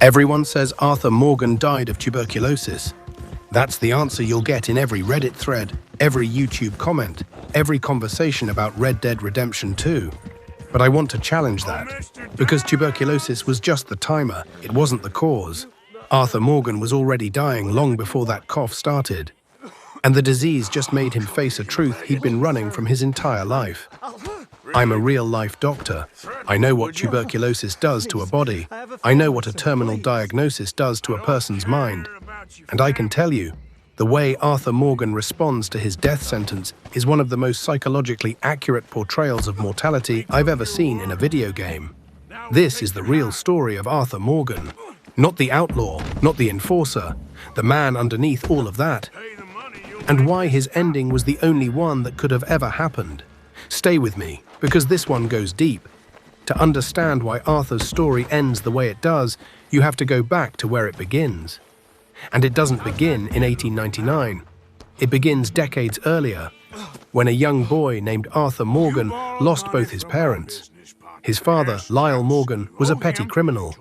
Everyone says Arthur Morgan died of tuberculosis. That's the answer you'll get in every Reddit thread, every YouTube comment, every conversation about Red Dead Redemption 2. But I want to challenge that, because tuberculosis was just the timer, it wasn't the cause. Arthur Morgan was already dying long before that cough started. And the disease just made him face a truth he'd been running from his entire life. I'm a real-life doctor. I know what tuberculosis does to a body. I know what a terminal diagnosis does to a person's mind. And I can tell you, the way Arthur Morgan responds to his death sentence is one of the most psychologically accurate portrayals of mortality I've ever seen in a video game. This is the real story of Arthur Morgan. Not the outlaw, not the enforcer, the man underneath all of that. And why his ending was the only one that could have ever happened. Stay with me, because this one goes deep. To understand why Arthur's story ends the way it does, you have to go back to where it begins. And it doesn't begin in 1899. It begins decades earlier, when a young boy named Arthur Morgan lost both his parents. His father, Lyle Morgan, was a petty criminal.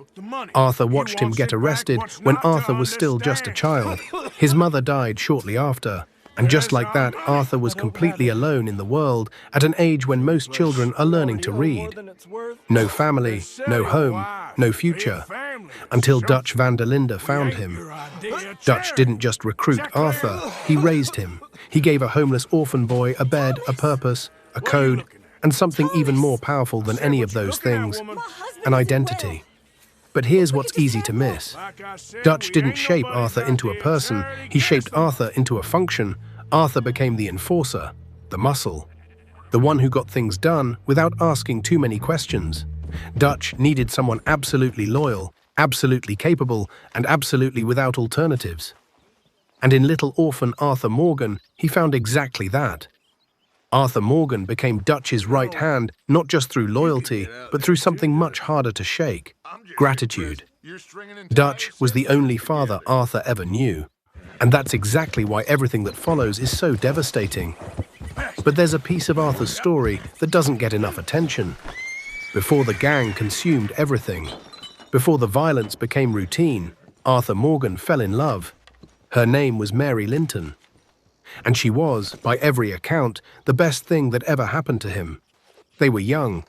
Arthur watched him get arrested when Arthur was still just a child. His mother died shortly after. And just like that, Arthur was completely alone in the world at an age when most children are learning to read. No family, no home, no future. Until Dutch van der Linde found him. Dutch didn't just recruit Arthur, he raised him. He gave a homeless orphan boy a bed, a purpose, a code, and something even more powerful than any of those things, an identity. But here's what's easy to miss. Dutch didn't shape Arthur into a person, he shaped Arthur into a function. Arthur became the enforcer, the muscle, the one who got things done without asking too many questions. Dutch needed someone absolutely loyal, absolutely capable, and absolutely without alternatives. And in little orphan Arthur Morgan, he found exactly that. Arthur Morgan became Dutch's right hand, not just through loyalty, but through something much harder to shake, gratitude. Dutch was the only father Arthur ever knew. And that's exactly why everything that follows is so devastating. But there's a piece of Arthur's story that doesn't get enough attention. Before the gang consumed everything, before the violence became routine, Arthur Morgan fell in love. Her name was Mary Linton. And she was, by every account, the best thing that ever happened to him. They were young.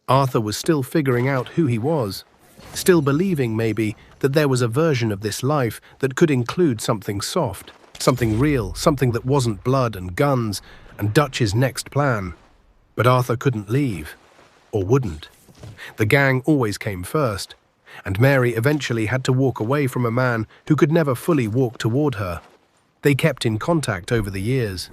Arthur was still figuring out who he was. Still believing, maybe, that there was a version of this life that could include something soft, something real, something that wasn't blood and guns and Dutch's next plan. But Arthur couldn't leave, or wouldn't. The gang always came first, and Mary eventually had to walk away from a man who could never fully walk toward her. They kept in contact over the years.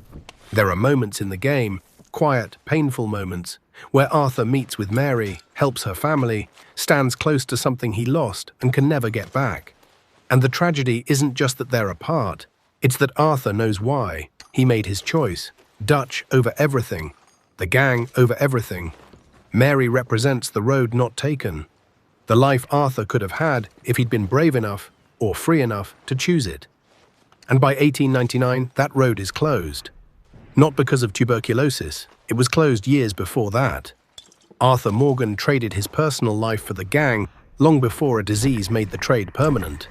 There are moments in the game, quiet, painful moments, where Arthur meets with Mary, helps her family, stands close to something he lost and can never get back. And the tragedy isn't just that they're apart, it's that Arthur knows why. He made his choice. Dutch over everything. The gang over everything. Mary represents the road not taken. The life Arthur could have had if he'd been brave enough, or free enough, to choose it. And by 1899, that road is closed. Not because of tuberculosis, it was closed years before that. Arthur Morgan traded his personal life for the gang long before a disease made the trade permanent.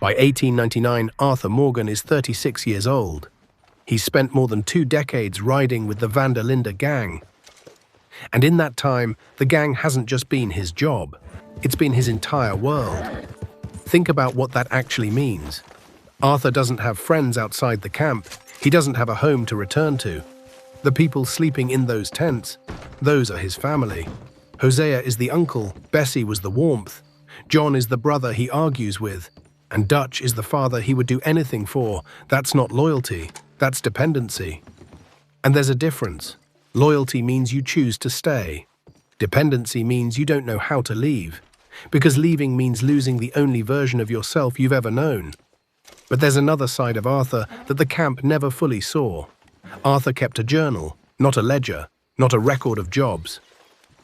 By 1899, Arthur Morgan is 36 years old. He's spent more than 2 decades riding with the van der Linde gang. And in that time, the gang hasn't just been his job, it's been his entire world. Think about what that actually means. Arthur doesn't have friends outside the camp. He doesn't have a home to return to. The people sleeping in those tents, those are his family. Hosea is the uncle, Bessie was the warmth, John is the brother he argues with, and Dutch is the father he would do anything for. That's not loyalty, that's dependency. And there's a difference. Loyalty means you choose to stay. Dependency means you don't know how to leave, because leaving means losing the only version of yourself you've ever known. But there's another side of Arthur that the camp never fully saw. Arthur kept a journal, not a ledger, not a record of jobs.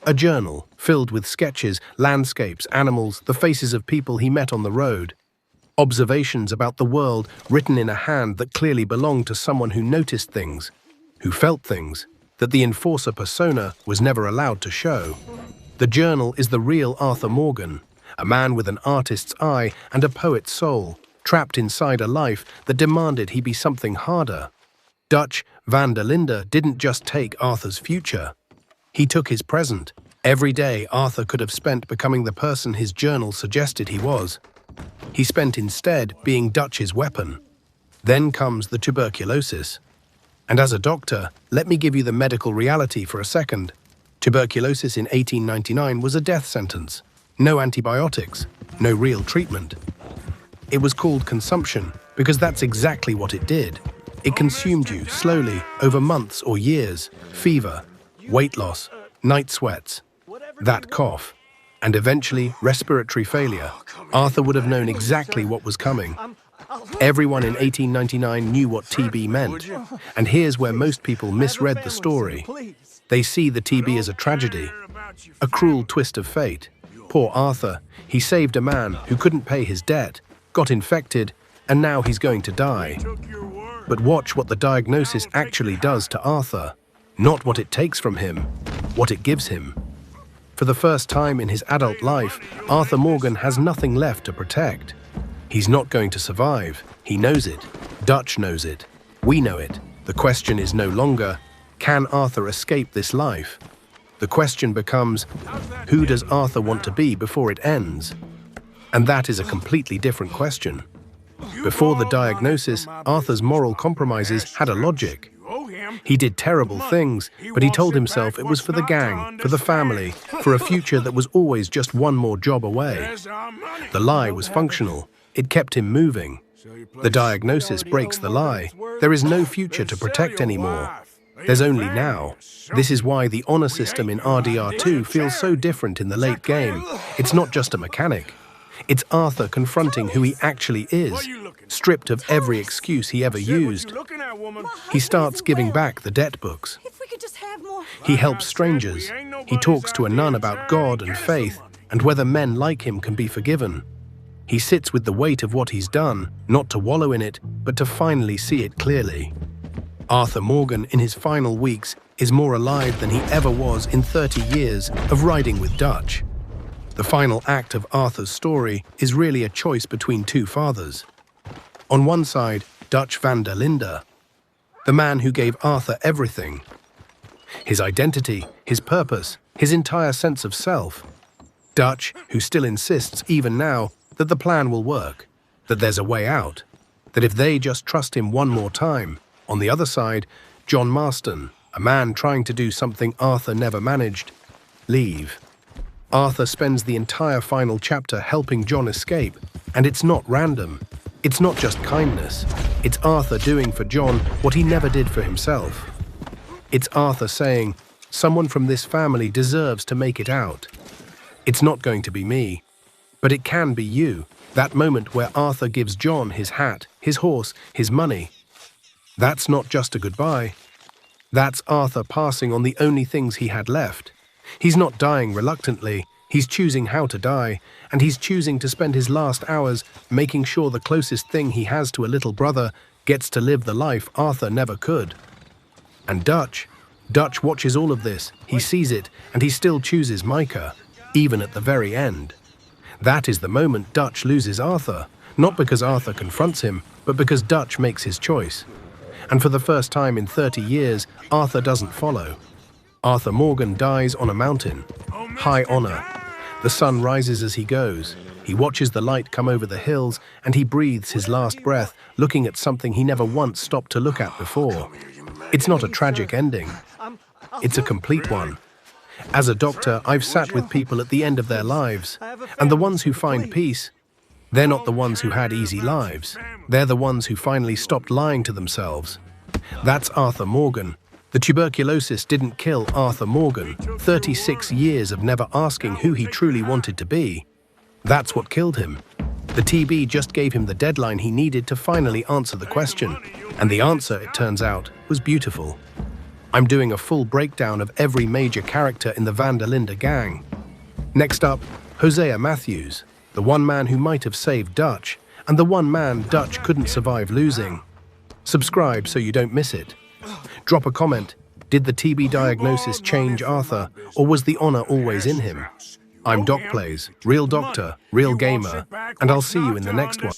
A journal filled with sketches, landscapes, animals, the faces of people he met on the road. Observations about the world written in a hand that clearly belonged to someone who noticed things, who felt things, that the enforcer persona was never allowed to show. The journal is the real Arthur Morgan, a man with an artist's eye and a poet's soul, trapped inside a life that demanded he be something harder. Dutch van der Linde didn't just take Arthur's future. He took his present. Every day Arthur could have spent becoming the person his journal suggested he was. He spent instead being Dutch's weapon. Then comes the tuberculosis. And as a doctor, let me give you the medical reality for a second. Tuberculosis in 1899 was a death sentence. No antibiotics, no real treatment. It was called consumption because that's exactly what it did. It consumed you slowly over months or years. Fever, weight loss, night sweats, that cough, and eventually respiratory failure. Arthur would have known exactly what was coming. Everyone in 1899 knew what TB meant, and here's where most people misread the story. They see the TB as a tragedy, a cruel twist of fate. Poor Arthur, he saved a man who couldn't pay his debt, got infected, and now he's going to die. But watch what the diagnosis actually does to Arthur. Not what it takes from him, what it gives him. For the first time in his adult life, Arthur Morgan has nothing left to protect. He's not going to survive. He knows it. Dutch knows it. We know it. The question is no longer, can Arthur escape this life? The question becomes, who does Arthur want to be before it ends? And that is a completely different question. Before the diagnosis, Arthur's moral compromises had a logic. He did terrible things, but he told himself it was for the gang, for the family, for a future that was always just one more job away. The lie was functional. It kept him moving. The diagnosis breaks the lie. There is no future to protect anymore. There's only now. This is why the honor system in RDR2 feels so different in the late game. It's not just a mechanic. It's Arthur confronting who he actually is, stripped of every excuse he ever used. He starts giving back the debt books. He helps strangers. He talks to a nun about God and faith and whether men like him can be forgiven. He sits with the weight of what he's done, not to wallow in it, but to finally see it clearly. Arthur Morgan, in his final weeks, is more alive than he ever was in 30 years of riding with Dutch. The final act of Arthur's story is really a choice between two fathers. On one side, Dutch van der Linde, the man who gave Arthur everything. His identity, his purpose, his entire sense of self. Dutch, who still insists, even now, that the plan will work, that there's a way out, that if they just trust him one more time. On the other side, John Marston, a man trying to do something Arthur never managed, leave. Arthur spends the entire final chapter helping John escape, and it's not random. It's not just kindness. It's Arthur doing for John what he never did for himself. It's Arthur saying, someone from this family deserves to make it out. It's not going to be me, but it can be you. That moment where Arthur gives John his hat, his horse, his money. That's not just a goodbye. That's Arthur passing on the only things he had left. He's not dying reluctantly. He's choosing how to die, and he's choosing to spend his last hours making sure the closest thing he has to a little brother gets to live the life Arthur never could. And Dutch watches all of this. He sees it, and he still chooses Micah, even at the very end. That is the moment Dutch loses Arthur, not because Arthur confronts him, but because Dutch makes his choice. And for the first time in 30 years, Arthur doesn't follow. Arthur Morgan dies on a mountain. High honor. The sun rises as he goes. He watches the light come over the hills, and he breathes his last breath, looking at something he never once stopped to look at before. It's not a tragic ending. It's a complete one. As a doctor, I've sat with people at the end of their lives, and the ones who find peace, they're not the ones who had easy lives. They're the ones who finally stopped lying to themselves. That's Arthur Morgan. The tuberculosis didn't kill Arthur Morgan. 36 years of never asking who he truly wanted to be. That's what killed him. The TB just gave him the deadline he needed to finally answer the question. And the answer, it turns out, was beautiful. I'm doing a full breakdown of every major character in the Van der Linde gang. Next up, Hosea Matthews, the one man who might have saved Dutch, and the one man Dutch couldn't survive losing. Subscribe so you don't miss it. Drop a comment. Did the TB diagnosis change Arthur, or was the honor always in him? I'm Doc Plays, real doctor, real gamer, and I'll see you in the next one.